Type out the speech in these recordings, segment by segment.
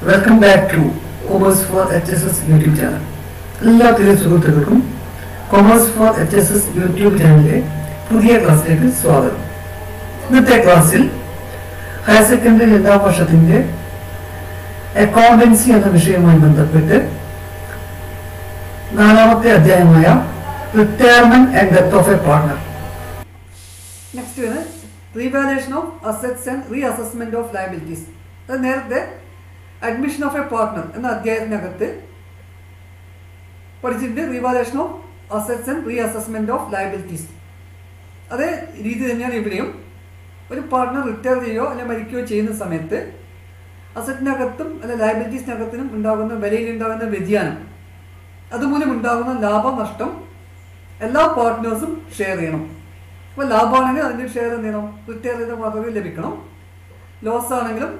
Welcome back to commerce for HSS YouTube channel. എല്ലാ പ്രിയ സുഹൃത്തുക്കൾക്കും കൊമേഴ്സ് ഫോർ HSS യൂട്യൂബ് ചാനലിലെ പുതിയ ക്ലാസ്സിലേക്ക് സ്വാഗതം. ഇന്നത്തെ ക്ലാസ്സിൽ ഹയർ സെക്കൻഡറി രണ്ടാം വർഷത്തിന്റെ അക്കൗണ്ടൻസി എന്ന വിഷയവുമായി ബന്ധപ്പെട്ട് നാലാമത്തെ അധ്യായമായ retirement and death of a partner. Next revaluation of assets and reassessment of liabilities. അത് നേരത്തെ അഡ്മിഷൻ ഓഫ് എ പാർട്ണർ എന്ന അധ്യായത്തിനകത്ത് പഠിച്ചിട്ടുണ്ട്. Revaluation of assets and reassessment of liabilities. അതേ രീതി തന്നെയാണ് ഇവിടെയും. ഒരു പാർട്ണർ റിട്ടയർ ചെയ്യുകയോ അല്ലെങ്കിൽ മരിക്കുകയോ ചെയ്യുന്ന സമയത്ത് അസറ്റിനകത്തും അല്ലെ ലയബിലിറ്റീസിനകത്തിനും ഉണ്ടാകുന്ന വിലയിലുണ്ടാകുന്ന വ്യതിയാനം, അതുമൂലം ഉണ്ടാകുന്ന ലാഭനഷ്ടം എല്ലാ പാർട്ട്നേഴ്സും ഷെയർ ചെയ്യണം. അപ്പോൾ ലാഭമാണെങ്കിൽ അതിൻ്റെ ഷെയർ എന്ത് ചെയ്യണം? റിട്ടയർ ചെയ്ത പാർട്ണർക്ക് ലഭിക്കണം. ലോസ് ആണെങ്കിലും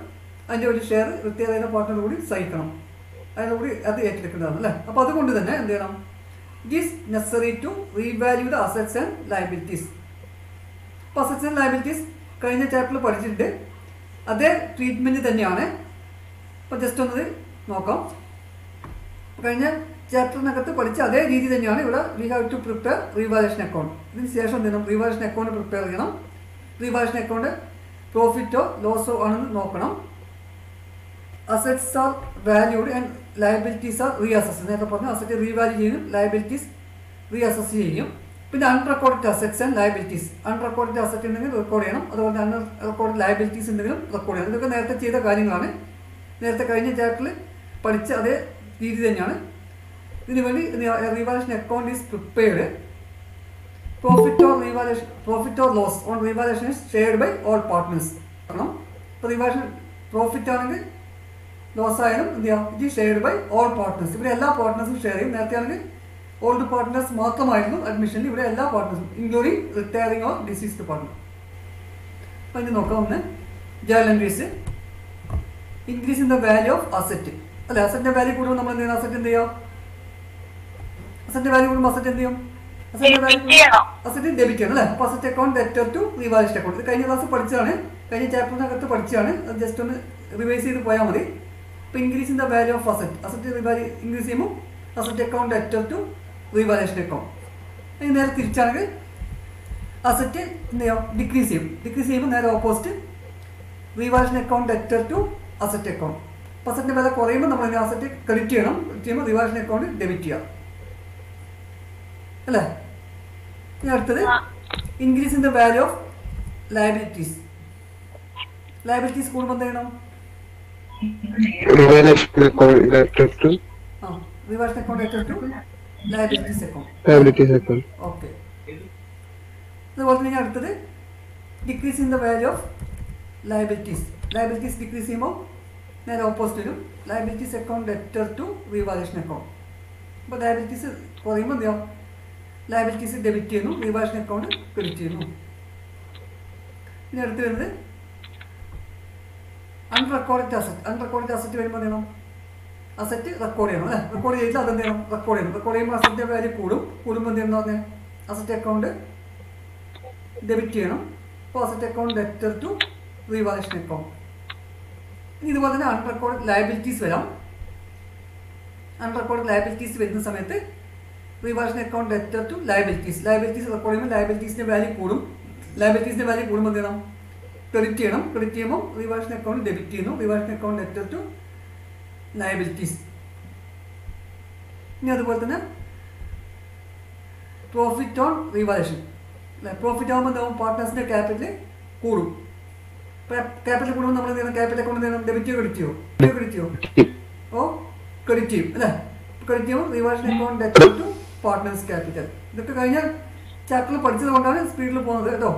അതിൻ്റെ ഒരു ഷെയർ റിട്ടയർ ചെയ്ത പാർട്ണർ കൂടി സഹിക്കണം. അതിനോട് അത് ഏറ്റെടുക്കേണ്ടതാണ് അല്ലേ. അപ്പോൾ അതുകൊണ്ട് തന്നെ എന്ത് ചെയ്യണം? It is necessary to revalue the assets and liabilities. അപ്പോൾ അസറ്റ്സ് ആൻഡ് ലയബിലിറ്റീസ് കഴിഞ്ഞ ചാപ്റ്ററിൽ പഠിച്ചിട്ടുണ്ട്. അതേ ട്രീറ്റ്മെൻറ്റ് തന്നെയാണ്. അപ്പോൾ ജസ്റ്റ് ഒന്ന് നോക്കാം. കഴിഞ്ഞ ചാപ്റ്ററിനകത്ത് പഠിച്ച അതേ രീതി തന്നെയാണ് ഇവിടെ. We have to prepare revaluation account. ഇതിന് ശേഷം എന്ത് ചെയ്യണം? റീവാലുവേഷൻ അക്കൗണ്ട് പ്രിപ്പയർ ചെയ്യണം. റീവാലുവേഷൻ അക്കൗണ്ട് പ്രോഫിറ്റോ ലോസോ ആണെന്ന് നോക്കണം. Assets are valued and liabilities are reassess. നേരത്തെ പറഞ്ഞു അസറ്റ് റീവാല്യൂ ചെയ്യും, ലയബിലിറ്റീസ് റീഅസസ് ചെയ്യും. പിന്നെ unrecorded assets and liabilities. Unrecorded asset ഉണ്ടെങ്കിൽ റെക്കോർഡ് ചെയ്യണം, അതുപോലെ അൺറെക്കോർഡ് ലയബിലിറ്റീസ് ഉണ്ടെങ്കിലും റെക്കോർഡ് ചെയ്യണം. ഇതൊക്കെ നേരത്തെ ചെയ്ത കാര്യങ്ങളാണ്. നേരത്തെ കഴിഞ്ഞ ചാപ്റ്ററിൽ പഠിച്ച അതേ രീതി തന്നെയാണ്. ഇതിനു വേണ്ടി revaluation account is prepared. Profit or loss on revaluation is shared by all partners. കാരണം ഇപ്പോൾ റീവാലുവേഷൻ പ്രോഫിറ്റ് ആണെങ്കിൽ ലോസ് ആയാലും എന്ത് ചെയ്യാം? It is shared by all partners. ഇവിടെ എല്ലാ പാർട്ട്നേഴ്സും ഷെയർ ചെയ്യും. നേരത്തെ ആണെങ്കിൽ ഓൾഡ് പാർട്ട്നേഴ്സ് മാത്രമായിരുന്നു അഡ്മിഷനിൽ. ഇവിടെ എല്ലാ പാർട്ട്നേഴ്സും including retiring or deceased partner. അപ്പോൾ ഇത് നോക്കാം. ഒന്ന് journal entries. Increase in the value of asset. അല്ലെ, അസറ്റിന്റെ വാല്യൂ കൂടുമ്പോൾ നമ്മൾ എന്ത് ചെയ്യുന്നത്? അസറ്റ് എന്ത് ചെയ്യാം? അസറ്റിന്റെ വാല്യൂ കൂടുമ്പോൾ അസറ്റ് എന്ത് ചെയ്യും? അസറ്റ് ഡെബിറ്റ് ചെയ്യണം അല്ലേ. അപ്പോൾ asset account debtor to revaluation account. ഇത് കഴിഞ്ഞ ക്ലാസ് പഠിച്ചതാണ്, കഴിഞ്ഞ ചാപ്റ്ററിനകത്ത് പഠിച്ചതാണ്. അത് ജസ്റ്റ് ഒന്ന് റിവൈസ് ചെയ്ത് പോയാൽ മതി. ഇപ്പോൾ increase in the value of asset. Asset increase ചെയ്യുമ്പോൾ asset account debtor to revaluation account. അതിന് നേരെ തിരിച്ചാണെങ്കിൽ അസറ്റ് എന്ത് ചെയ്യാം? ഡിക്രീസ് ചെയ്യും. ഡിക്രീസ് ചെയ്യുമ്പോൾ നേരെ opposite revaluation account debtor to asset account. അപ്പോൾ അസറ്റിൻ്റെ വില കുറയുമ്പോൾ നമ്മൾ അസറ്റ് ക്രെഡിറ്റ് ചെയ്യണം. ക്രെഡിറ്റ് ചെയ്യുമ്പോൾ റീവാലുവേഷൻ അക്കൗണ്ട് ഡെബിറ്റ് ചെയ്യാം അല്ലേ. ഇനി അടുത്തത് increase in the value of liabilities. Liabilities കൂടുമ്പോൾ എന്ത് ചെയ്യണം? Revaluation account debtor to liabilities account. Okay. അതുപോലെ തന്നെ അടുത്തത് decrease in the value of liabilities. Liabilities decrease ചെയ്യുമ്പോൾ നേരെ ഓപ്പോസിറ്റ് വരും. Liabilities account debtor to revaluation account. അപ്പോൾ ലയബിലിറ്റീസ് കുറയുമ്പോൾ എന്ത് ചെയ്യാം? ലയബിലിറ്റീസ് ഡെബിറ്റ് ചെയ്യുന്നു, റീവാലുവേഷൻ അക്കൗണ്ട് ക്രെഡിറ്റ് ചെയ്യുന്നു. ഇനി അടുത്ത് വരുന്നത് അൺറെക്കോർഡ് അസറ്റ്. അൺറെക്കോർഡ് അസറ്റ് വരുമ്പോൾ എന്ത് ചെയ്യണം? അസറ്റ് റെക്കോർഡ് ചെയ്യണം അല്ലേ. റെക്കോർഡ് ചെയ്തിട്ട് അതെന്ത് ചെയ്യണം? റെക്കോർഡ് ചെയ്യണം. റെക്കോർഡ് ചെയ്യുമ്പോൾ അസറ്റിൻ്റെ വാല്യൂ കൂടുമ്പോൾ എന്ത് ചെയ്യണം? പറഞ്ഞാൽ അസറ്റ് അക്കൗണ്ട് ഡെബിറ്റ് ചെയ്യണം. അപ്പോൾ asset account debtor to revaluation account. ഇനി ഇതുപോലെ തന്നെ അൺറെക്കോർഡ് ലയബിലിറ്റീസ് വരാം. അൺറെക്കോർഡ് ലയബിലിറ്റീസ് വരുന്ന സമയത്ത് revaluation account debtor to liabilities. Liabilities record ചെയ്യുമ്പോൾ ലയബിലിറ്റീസിൻ്റെ വാല്യൂ കൂടും. ലയബിലിറ്റീസിൻ്റെ വാല്യൂ കൂടുമ്പോൾ എന്ത് ചെയ്യണം? ക്രെഡിറ്റ് ചെയ്യണം. ക്രെഡിറ്റ് ചെയ്യുമ്പോൾ റീവാലുവേഷൻ അക്കൗണ്ട് ഡെബിറ്റ് ചെയ്യുന്നു. Revaluation account debtor to liabilities. ഇനി അതുപോലെ തന്നെ പ്രോഫിറ്റ് ഓൺ റീവാലുവേഷൻ അല്ലെ. പ്രോഫിറ്റ് ആകുമ്പോൾ എന്താവും? പാർട്ട്നേഴ്സിൻ്റെ ക്യാപിറ്റൽ കൂടും. ക്യാപിറ്റൽ കൂടുമ്പോൾ നമ്മൾ എന്ത് ചെയ്യണം? ക്യാപിറ്റൽ അക്കൗണ്ട് എന്ത് ചെയ്യണം? ഡെബിറ്റ് ക്രെഡിറ്റ് ചെയ്യോ? ക്രെഡിറ്റ് ചെയ്യോ? ഓ ക്രെഡിറ്റ് ചെയ്യും അല്ലേ. ക്രെഡിറ്റ് ചെയ്യുമ്പോൾ revaluation account debtor to partners capital. ഇതൊക്കെ കഴിഞ്ഞ ചാപ്റ്ററിൽ പഠിച്ചത് കൊണ്ടാണ് സ്പീഡിൽ പോകുന്നത് കേട്ടോ.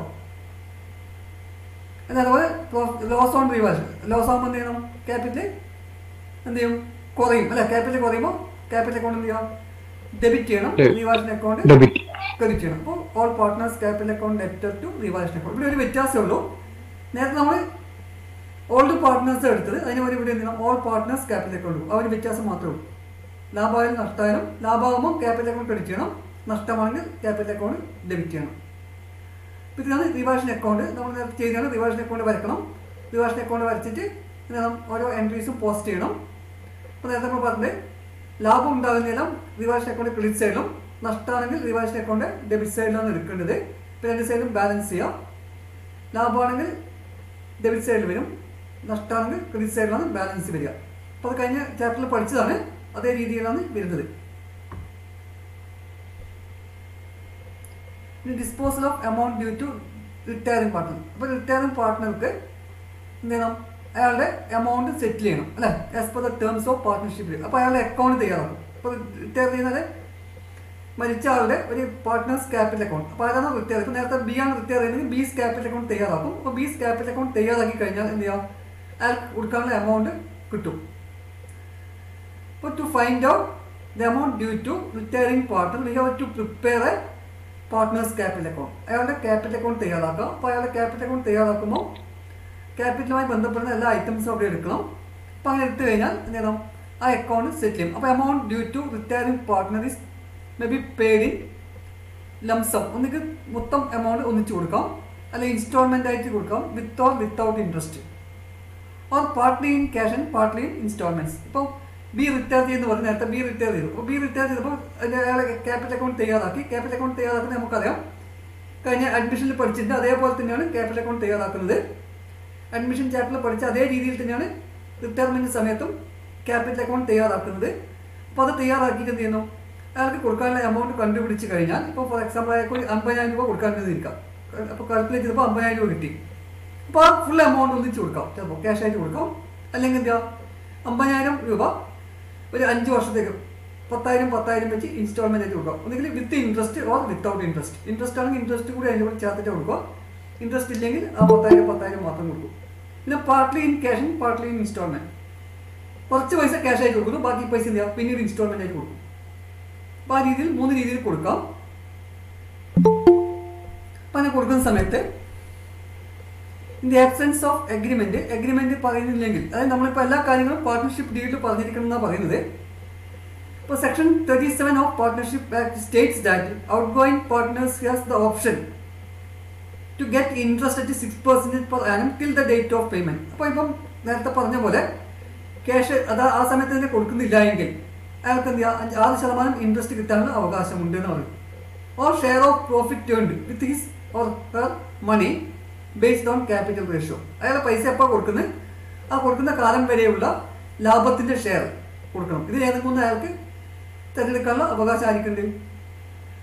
അതുപോലെ ലോസ് ഓൺ റീവാലുവേഷൻ. ലോസ് ആകുമ്പോൾ എന്ത് ചെയ്യണം? ക്യാപിറ്റൽ എന്ത് ചെയ്യും? കുറയും അല്ലെ. ക്യാപിറ്റൽ കുറയുമ്പോൾ ക്യാപിറ്റൽ അക്കൗണ്ട് എന്ത് ചെയ്യാം? ഡെബിറ്റ് ചെയ്യണം. റീവാലുവേഷൻ അക്കൗണ്ട് ക്രെഡിറ്റ് ചെയ്യണം. അപ്പോൾ all partners capital account debtor to revaluation account. ഇവിടെ ഒരു വ്യത്യാസമേ ഉള്ളൂ. നേരത്തെ നമ്മൾ ഓൾഡ് പാർട്ട്നേഴ്സ് എടുത്തത്, അതിന് വേണ്ടി ഇവിടെ എന്ത് ചെയ്യണം? All partners capital account. ആ ഒരു വ്യത്യാസം മാത്രമേ ഉള്ളൂ. ലാഭമായാലും നഷ്ടമായാലും ലാഭമാകുമ്പോൾ ക്യാപിറ്റൽ അക്കൗണ്ട് ക്രെഡിറ്റ് ചെയ്യണം, നഷ്ടമാണെങ്കിൽ ക്യാപിറ്റൽ അക്കൗണ്ട് ഡെബിറ്റ് ചെയ്യണം. അപ്പോൾ ഇതാണ് റിവാലുവേഷൻ അക്കൗണ്ട്. നമ്മൾ നേരത്തെ ചെയ്താണ് റിവാലുവേഷൻ അക്കൗണ്ട് വരക്കണം. റിവാലുവേഷൻ അക്കൗണ്ട് വരച്ചിട്ട് ഓരോ എൻട്രീസും പോസ്റ്റ് ചെയ്യണം. അപ്പോൾ നേരത്തെ നമ്മൾ പറഞ്ഞത് ലാഭം ഉണ്ടാകുന്നതെല്ലാം റിവാലുവേഷൻ അക്കൗണ്ട് ക്രെഡിറ്റ് സൈഡിലും നഷ്ടമാണെങ്കിൽ റിവാലുവേഷൻ അക്കൗണ്ട് ഡെബിറ്റ് സൈഡിലാണ് എടുക്കേണ്ടത്. ഇപ്പോൾ രണ്ട് സൈഡിലും ബാലൻസ് ചെയ്യാം. ലാഭമാണെങ്കിൽ ഡെബിറ്റ് സൈഡിൽ വരും, നഷ്ടമാണെങ്കിൽ ക്രെഡിറ്റ് സൈഡിലാണ് ബാലൻസ് വരിക. അപ്പോൾ അത് കഴിഞ്ഞ ചാപ്റ്ററിൽ പഠിച്ചതാണ്, അതേ രീതിയിലാണ് വരുന്നത്. Disposal of amount due to retiring partner. അപ്പോൾ റിട്ടയറിംഗ് പാർട്ട്ണർക്ക് എന്ത് ചെയ്യണം? അയാളുടെ എമൗണ്ട് സെറ്റിൽ ചെയ്യണം അല്ലേ, as per the terms of partnership. അപ്പോൾ അയാളുടെ അക്കൗണ്ട് തയ്യാറാക്കും. അപ്പോൾ റിട്ടയർ ചെയ്യുന്നത് മരിച്ച ആളുടെ ഒരു പാർട്ട്നേഴ്സ് ക്യാപിറ്റൽ അക്കൗണ്ട്. അപ്പോൾ അതാണ് റിട്ടയർ. ഇപ്പോൾ നേരത്തെ ബി ആണ് റിട്ടയർ ചെയ്യുന്നത്, ബീസ് ക്യാപിറ്റൽ അക്കൗണ്ട് തയ്യാറാക്കും. അപ്പോൾ ബീസ് ക്യാപിറ്റൽ അക്കൗണ്ട് തയ്യാറാക്കി കഴിഞ്ഞാൽ എന്ത് ചെയ്യാം? അയാൾക്ക് കൊടുക്കാനുള്ള എമൗണ്ട് കിട്ടും. അപ്പോൾ to find out the amount due to retiring partner we have to prepare a partners capital account. അയാളുടെ ക്യാപിറ്റൽ അക്കൗണ്ട് തയ്യാറാക്കാം. അപ്പോൾ അയാളുടെ ക്യാപിറ്റൽ അക്കൗണ്ട് തയ്യാറാക്കുമ്പോൾ ക്യാപിറ്റലുമായി ബന്ധപ്പെടുന്ന എല്ലാ ഐറ്റംസും അവിടെ എടുക്കണം. അപ്പോൾ അങ്ങനെ എടുത്തു കഴിഞ്ഞാൽ എന്ത് ചെയ്യണം? ആ അക്കൗണ്ട് സെറ്റിൽ ചെയ്യും. അപ്പോൾ amount due to retiring partner is may be paid in lump sum. ഒന്നിക്ക് മൊത്തം എമൗണ്ട് ഒന്നിച്ച് കൊടുക്കാം, അല്ലെങ്കിൽ ഇൻസ്റ്റാൾമെൻ്റ് ആയിട്ട് കൊടുക്കാം, with or without interest, or partly in cash and partly in instalments. ഇപ്പോൾ ബി റിട്ടയർ ചെയ്യുന്ന പറഞ്ഞ് നേരത്തെ ബി റിട്ടയർ ചെയ്തു. അപ്പോൾ ബി റിട്ടയർ ചെയ്തപ്പോൾ അതിൻ്റെ അയാളെ ക്യാപിറ്റൽ അക്കൗണ്ട് തയ്യാറാക്കി. ക്യാപിറ്റൽ അക്കൗണ്ട് തയ്യാറാക്കുന്നത് നമുക്കറിയാം, കഴിഞ്ഞ അഡ്മിഷനിൽ പഠിച്ചിട്ടുണ്ട്. അതേപോലെ തന്നെയാണ് ക്യാപിറ്റൽ അക്കൗണ്ട് തയ്യാറാക്കുന്നത്. അഡ്മിഷൻ ചാപ്റ്ററിൽ പഠിച്ച അതേ രീതിയിൽ തന്നെയാണ് റിട്ടയർമെൻറ്റ് സമയത്തും ക്യാപിറ്റൽ അക്കൗണ്ട് തയ്യാറാക്കുന്നത്. അപ്പോൾ അത് തയ്യാറാക്കിയിട്ട് എന്ത് ചെയ്യുന്നു? അയാൾക്ക് കൊടുക്കാനുള്ള എമൗണ്ട് കണ്ടുപിടിച്ച് കഴിഞ്ഞാൽ, ഇപ്പോൾ ഫോർ എക്സാമ്പിൾ അയാൾക്ക് 50,000 രൂപ കൊടുക്കാമെന്ന് ഇരിക്കാം. അപ്പോൾ കാൽക്കുലേറ്റ് ചെയ്തപ്പോൾ 50,000 രൂപ കിട്ടി. അപ്പോൾ ആ ഫുൾ എമൗണ്ട് ഒന്നിച്ച് കൊടുക്കാം, ചിലപ്പോൾ ക്യാഷ് ആയിട്ട് കൊടുക്കാം. അല്ലെങ്കിൽ എന്താ 50,000 രൂപ ഒരു 5 വർഷത്തേക്ക് 10,000 വെച്ച് ഇൻസ്റ്റാൾമെൻ്റ് ആയിട്ട് കൊടുക്കാം. ഒന്നുകിൽ with interest or without interest. Interest ആണെങ്കിൽ ഇൻട്രസ്റ്റ് കൂടി അതിൻ്റെ കൂടെ ചേർത്തിട്ട് കൊടുക്കുക. ഇൻട്രസ്റ്റ് ഇല്ലെങ്കിൽ ആ 10,000 മാത്രം കൊടുക്കും. പിന്നെ partly in cash, partly in instalment. കുറച്ച് പൈസ ക്യാഷ് ആയിട്ട് കൊടുക്കുന്നു, ബാക്കി പൈസ എന്ത് ചെയ്യുക? പിന്നീട് ഇൻസ്റ്റാൾമെൻ്റ് ആയിട്ട് കൊടുക്കും. അപ്പോൾ ആ രീതിയിൽ 3 രീതിയിൽ കൊടുക്കാം. അപ്പോൾ അങ്ങനെ കൊടുക്കുന്ന സമയത്ത് in the absence of agreement പറയുന്നില്ലെങ്കിൽ, അതായത് നമ്മളിപ്പോൾ എല്ലാ കാര്യങ്ങളും പാർട്ട്ണർഷിപ്പ് ഡീഡിൽ പറഞ്ഞിരിക്കണം എന്നാണ് പറയുന്നത്. ഇപ്പോൾ section 37 of partnership act states that outgoing partners has the option to get interest at 6% per annum till the date of payment. അപ്പോൾ ഇപ്പം നേരത്തെ പറഞ്ഞ പോലെ ക്യാഷ് ആ സമയത്ത് തന്നെ കൊടുക്കുന്നില്ല എങ്കിൽ അയാൾക്ക് എന്ത് ചെയ്യുക? 6% ഇൻട്രസ്റ്റ് കിട്ടാനുള്ള അവകാശമുണ്ട് എന്ന് പറയും. Or share of profit earned with his or her money based on capital ratio. അയാൾ പൈസ എപ്പോൾ കൊടുക്കുന്നത്? ആ കൊടുക്കുന്ന കാലം വരെയുള്ള ലാഭത്തിൻ്റെ ഷെയർ കൊടുക്കണം. ഇതിൽ ഏതെങ്കിലും അയാൾക്ക് തിരഞ്ഞെടുക്കാനുള്ള അവകാശം ആയിരിക്കുന്നുണ്ട്?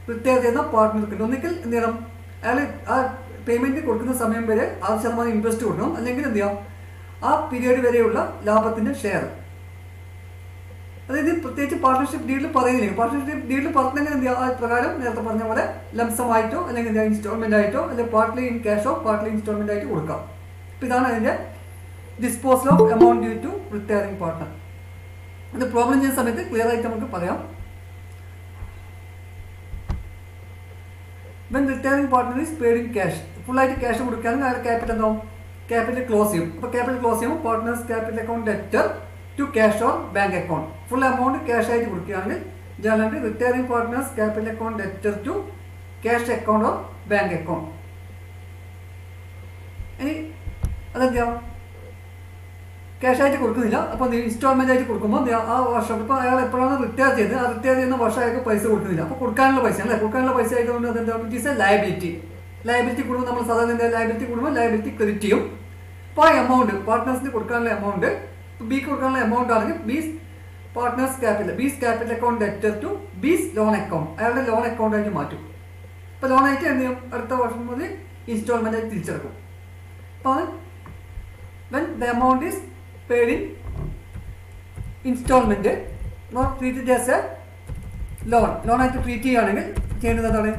റിട്ടയർ ചെയ്യുന്ന പാർട്ട്ണർക്കുണ്ട്. ഒന്നിക്കൽ എന്ത് ചെയ്യണം? അയാൾ ആ പേയ്മെൻറ്റ് കൊടുക്കുന്ന സമയം വരെ 6% ഇൻട്രസ്റ്റ് കൊടുക്കണം, അല്ലെങ്കിൽ എന്ത് ചെയ്യാം? ആ പീരീഡ് വരെയുള്ള ലാഭത്തിൻ്റെ ഷെയർ. അതായത് പ്രത്യേകിച്ച് പാർട്ട്ണർഷിപ്പ് ഡീഡിൽ പറയുന്നില്ല. പാർട്ട്ണർഷിപ്പ് ഡീഡിൽ പറഞ്ഞെങ്കിൽ എന്ത് ചെയ്യുക? ആ പ്രകാരം നേരത്തെ പറഞ്ഞ പോലെ ലംസമായിട്ടോ അല്ലെങ്കിൽ എന്താ ഇൻസ്റ്റാൾമെൻ്റ് ആയിട്ടോ അല്ലെങ്കിൽ പാർട്ട്ലി ഇൻ ക്യാഷോ പാർട്ട്ലി ഇൻസ്റ്റാൾമെൻ്റ് ആയിട്ട് കൊടുക്കാം. അപ്പോൾ ഇതാണ് അതിൻ്റെ disposal of amount due to retiring partner. അത് പ്രോബ്ലം ചെയ്യുന്ന സമയത്ത് ക്ലിയർ ആയിട്ട് നമുക്ക് പറയാം. When retiring partner is paid in cash, ഫുള്ളായിട്ട് ക്യാഷ് കൊടുക്കുകയാണെങ്കിൽ അയാൾ ക്യാപിറ്റൽ എന്താവും? ക്യാപിറ്റൽ ക്ലോസ് ചെയ്യും. അപ്പോൾ ക്യാപിറ്റൽ ക്ലോസ് ചെയ്യുമ്പോൾ partners capital account debtor to cash or bank account. Full amount cash ആയിട്ട് കൊടുക്കുകയാണെങ്കിൽ general retiring partners capital account debtor to cash account or bank account. ഇനി അതെന്താവും? ക്യാഷ് ആയിട്ട് കൊടുക്കുന്നില്ല. അപ്പോൾ ഇൻസ്റ്റാൾമെൻ്റ് ആയിട്ട് കൊടുക്കുമ്പോൾ ആ വർഷം ഇപ്പോൾ അയാൾ എപ്പോഴാണ് റിട്ടയർ ചെയ്തത്, ആ റിട്ടയർ ചെയ്യുന്ന വർഷം അയാൾക്ക് പൈസ കൊടുക്കുന്നില്ല. അപ്പോൾ കൊടുക്കാനുള്ള പൈസ അല്ലേ, കൊടുക്കാനുള്ള പൈസ ആയതുകൊണ്ട് അതെന്താണ്? It is A liability. Liability കൂടുമ്പോൾ നമ്മൾ സാധാരണ എന്താ? ലയബിലിറ്റി കൂടുമ്പോൾ ലയബിലിറ്റി ക്രെഡിറ്റ് ചെയ്യും. അപ്പോൾ ആ എമൗണ്ട് പാർട്ട്നേഴ്സിന് കൊടുക്കാനുള്ള എമൗണ്ട്, ഇപ്പോൾ ബിക്ക് കൊടുക്കാനുള്ള എമൗണ്ട് ആണെങ്കിൽ B's partners capital, B's capital account debtor to B's loan account, അയാളുടെ ലോൺ അക്കൗണ്ട് ആയിട്ട് മാറ്റും. ഇപ്പോൾ ലോണായിട്ട് എന്ത് ചെയ്യും? അടുത്ത വർഷം മുതൽ ഇൻസ്റ്റാൾമെൻ്റ് ആയിട്ട് തിരിച്ചെടുക്കും. അപ്പോൾ അത് when the amount is paid in installment or treated as a loan ആയിട്ട് ട്രീറ്റ് ചെയ്യുകയാണെങ്കിൽ ചെയ്യുന്നത് എന്താണ്?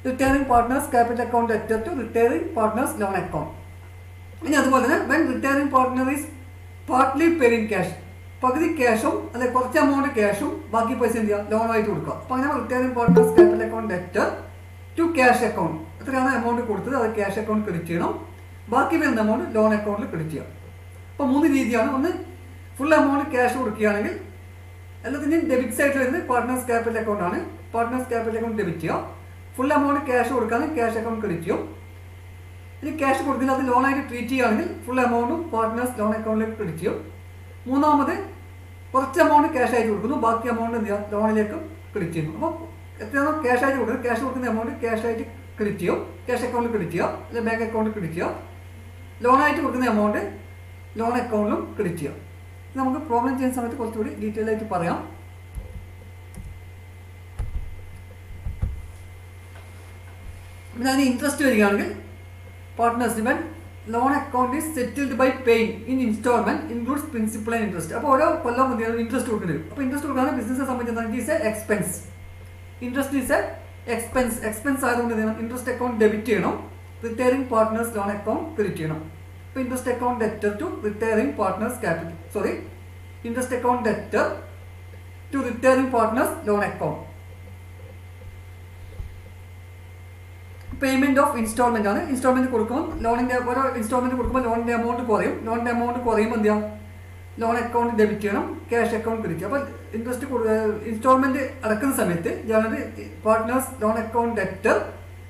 Retiring partners capital account debtor to retiring partners loan account. ഇനി അതുപോലെ തന്നെ when retiring partner is partly paid in cash, പകുതി ക്യാഷും അല്ലെങ്കിൽ കുറച്ച് എമൗണ്ട് ക്യാഷും ബാക്കി പൈസ എന്ത് ചെയ്യുക? ലോണായിട്ട് കൊടുക്കുക. അപ്പോൾ അങ്ങനെ retiring partners capital account debtor to cash account, എത്രയാണ് എമൗണ്ട് കൊടുത്തത് അത് ക്യാഷ് അക്കൗണ്ട് ക്രെഡിറ്റ് ചെയ്യണം, ബാക്കി വരുന്ന എമൗണ്ട് ലോൺ അക്കൗണ്ടിൽ ക്രെഡിറ്റ് ചെയ്യാം. അപ്പോൾ 3 രീതിയാണ്. ഒന്ന് ഫുൾ എമൗണ്ട് ക്യാഷ് കൊടുക്കുകയാണെങ്കിൽ എല്ലാത്തിൻ്റെയും ഡെബിറ്റ് സൈഡിൽ വരുന്നത് പാർട്ട്നേഴ്സ് ക്യാപിറ്റൽ അക്കൗണ്ട് ആണ്. പാർട്ട്നേഴ്സ് ക്യാപിറ്റൽ അക്കൗണ്ട് ഡെബിറ്റ് ചെയ്യാം. ഫുൾ എമൗണ്ട് ക്യാഷ് കൊടുക്കുകയാണെങ്കിൽ ക്യാഷ് അക്കൗണ്ട് ക്രെഡിറ്റ് ചെയ്യും. ഇനി ക്യാഷ് കൊടുക്കില്ല, അത് ലോണായിട്ട് ട്രീറ്റ് ചെയ്യുകയാണെങ്കിൽ ഫുൾ എമൗണ്ടും പാർട്ട്നേഴ്സ് ലോൺ അക്കൗണ്ടിലേക്ക് ക്രെഡിറ്റ് ചെയ്യും. മൂന്നാമത് കുറച്ച് എമൗണ്ട് ക്യാഷ് ആയിട്ട് കൊടുക്കുന്നു, ബാക്കി എമൗണ്ട് എന്ത് ചെയ്യുക ലോണിലേക്ക് ക്രെഡിറ്റ് ചെയ്യുന്നു. അപ്പോൾ എത്രയാണോ ക്യാഷ് ആയിട്ട് കൊടുക്കുന്നത് ക്യാഷ് കൊടുക്കുന്ന എമൗണ്ട് ക്യാഷ് ആയിട്ട് ക്രെഡിറ്റ് ചെയ്യും, ക്യാഷ് അക്കൗണ്ടിൽ ക്രെഡിറ്റ് ചെയ്യുക, അല്ലെങ്കിൽ ബാങ്ക് അക്കൗണ്ടിൽ ക്രെഡിറ്റ് ചെയ്യുക. ലോണായിട്ട് കൊടുക്കുന്ന എമൗണ്ട് ലോൺ അക്കൗണ്ടിലും ക്രെഡിറ്റ് ചെയ്യുക. ഇത് നമുക്ക് പ്രോബ്ലം ചെയ്യുന്ന സമയത്ത് കുറച്ചുകൂടി ഡീറ്റെയിൽ ആയിട്ട് പറയാം. പിന്നെ അതിന് ഇൻട്രസ്റ്റ് വരികയാണെങ്കിൽ partners when loan account is settled by paying in installment includes principal and interest. അപ്പോൾ ഓരോ കൊല്ലം ഇൻട്രസ്റ്റ് കൊടുക്കേണ്ടി വരും. അപ്പോൾ ഇൻട്രസ്റ്റ് കൊടുക്കാതെ ബിസിനസ്സിനെ സംബന്ധിച്ച് is a expense. Interest is a expense ആയതുകൊണ്ട് ഇൻട്രസ്റ്റ് അക്കൗണ്ട് ഡെബിറ്റ് ചെയ്യണം, retiring partners loan account credit ചെയ്യണം. അപ്പോൾ interest account debtor to retiring partners interest account debtor to retiring partners loan account. Payment of installment ആണ്. Installment കൊടുക്കുമ്പോൾ ലോണിന്റെ ഓരോ instalment കൊടുക്കുമ്പോൾ ലോണിന്റെ amount കുറയും. ലോണിന്റെ എമൗണ്ട് കുറയുമ്പോൾ എന്ത് ചെയ്യാം, ലോൺ അക്കൗണ്ട് ഡെബിറ്റ് ചെയ്യണം, ക്യാഷ് അക്കൗണ്ട് ക്രെഡിറ്റ് ചെയ്യും. അപ്പോൾ ഇൻട്രസ്റ്റ് ഇൻസ്റ്റാൾമെന്റ് അടക്കുന്ന സമയത്ത് ഞാനത് partners loan account debtor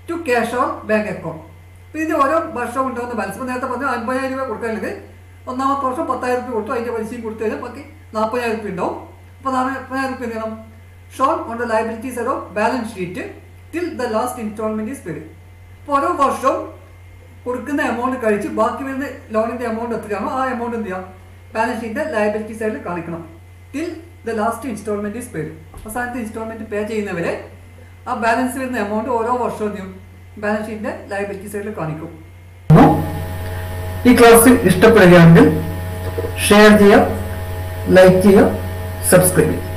to cash or bank account. അപ്പോൾ ഇതിന് ഓരോ വർഷവും ഉണ്ടാകുന്ന ബാലൻസ്. ഇപ്പോൾ നേരത്തെ പറഞ്ഞാൽ 50,000 രൂപ കൊടുക്കുകയാണെങ്കിൽ ഒന്നാമത്തെ വർഷം 10,000 രൂപ കൊടുത്തു, അതിൻ്റെ പലിശയും കൊടുത്തു കഴിഞ്ഞാൽ ബാക്കി 40,000 രൂപ ഉണ്ടാവും. അപ്പോൾ 40,000 രൂപ എന്ത് ചെയ്യണം, shown on the liability side of balance sheet till the last installment is paid. അപ്പോൾ ഓരോ വർഷവും കൊടുക്കുന്ന എമൗണ്ട് കഴിച്ച് ബാക്കി വരുന്ന ലോണിൻ്റെ എമൗണ്ട് എത്രയാണോ ആ എമൗണ്ട് എന്ത് ചെയ്യാം, ബാലൻസ് ഷീറ്റിൻ്റെ ലയബിലിറ്റി സൈഡിൽ കാണിക്കണം. Till the last installment is paid. അവസാനത്തെ ഇൻസ്റ്റാൾമെന്റ് പേ ചെയ്യുന്നവരെ ആ ബാലൻസ് വരുന്ന എമൗണ്ട് ഓരോ വർഷവും എന്ത് ചെയ്യും, ബാലൻസ് ഷീറ്റിൻ്റെ ലയബിലിറ്റി സൈഡിൽ കാണിക്കും. ഈ ക്ലാസ് ഇഷ്ടപ്പെടുകയാണെങ്കിൽ ഷെയർ ചെയ്യുക, ലൈക്ക് ചെയ്യുക, സബ്സ്ക്രൈബ് ചെയ്യുക.